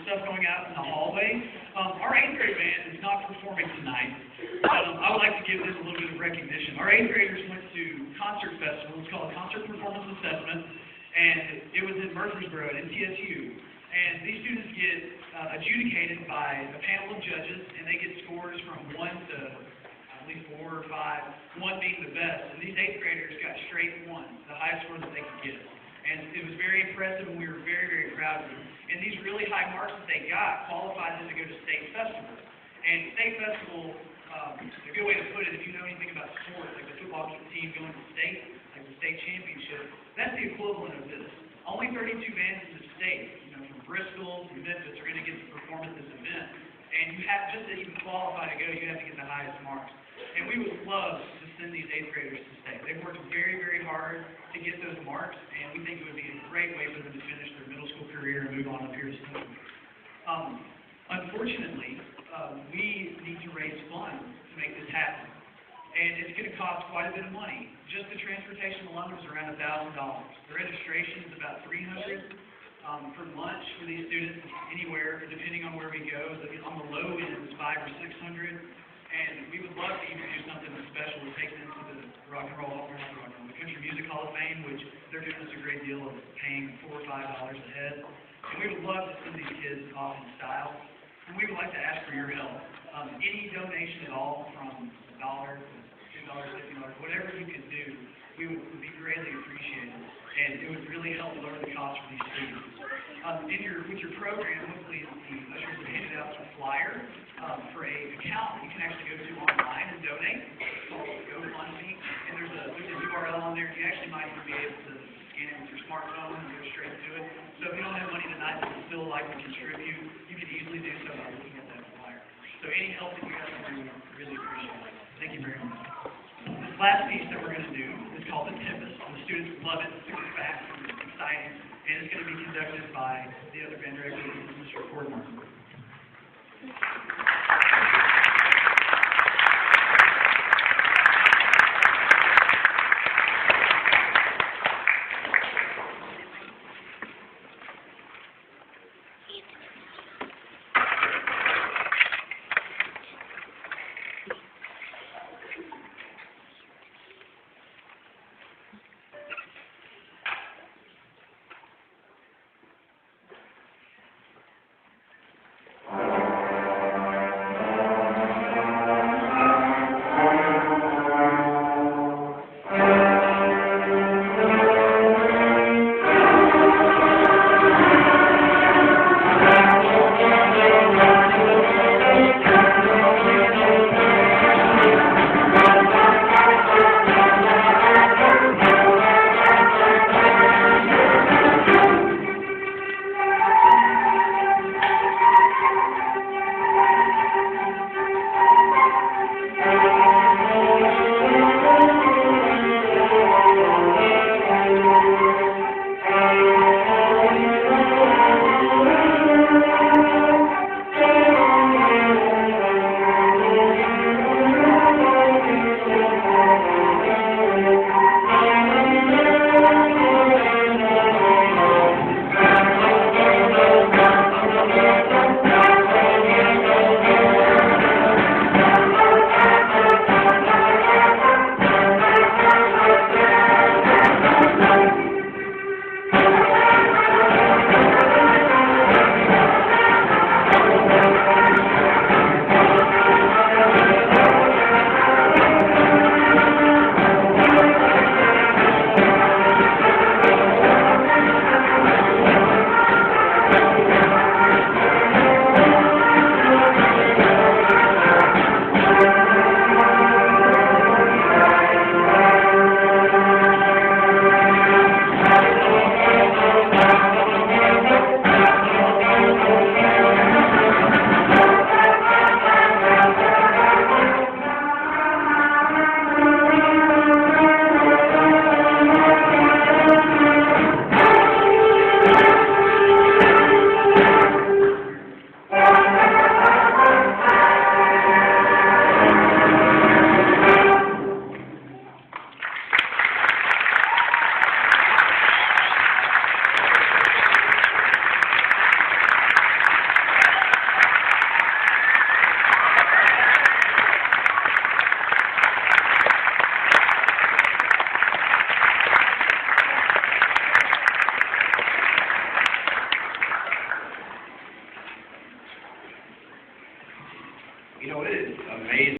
stuff going out in the hallway. Our 8th grade band is not performing tonight. I would like to give them a little bit of recognition. Our 8th graders went to concert festival. It's called Concert Performance Assessment, and it was in Murfreesboro at MTSU. And these students get adjudicated by a panel of judges, and they get scores from 1 to at least 4 or 5, 1 being the best. And these 8th graders got straight 1, the highest score that they could get. And it was very impressive, and we were very, very proud of them. And these really high marks that they got qualified them to go to state festival. And state festival, a good way to put it, if you know anything about sports, like the football team going to state, like the state championship, that's the equivalent of this. Only 32 bands in the state, from Bristol to Memphis, are going to get to perform at this event. And you have, just to even qualify to go, you have to get the highest marks. And we would love to send these 8th graders to state. They've worked very, very hard to get those marks, and we think it would be a great way for them to finish their middle school career and move on up here to senior. Unfortunately, we need to raise funds to make this happen. And it's going to cost quite a bit of money. Just the transportation alone is around $1,000. The registration is about $300. For lunch for these students, anywhere, depending on where we go. On the low end, it's $500 or $600. And we would love to even do something special to take them to the the Country Music Hall of Fame, which they're doing us a great deal of paying $4 or $5 a head. And we would love to send these kids off in style. And we would like to ask for your help. Any donation at all, from $1 to $2, $50, whatever you can do, would be greatly appreciated. And it would really help lower the cost for these students. With your program, hopefully the ushers have handed out a flyer for an account you can actually go to online and donate. It's called GoFundMe, and there's a URL on there. You actually might even be able to scan it with your smartphone and go straight to it. So if you don't have money tonight but you still like to contribute, you can easily do so by looking at that flyer. So any help that you guys can do, we really appreciate it. Thank you very much. This last piece that we're going to do is called the Tempest. The students love it. It's super fast and exciting. And it's going to be conducted by the other band director, Mr. Cordner. You know, it is amazing.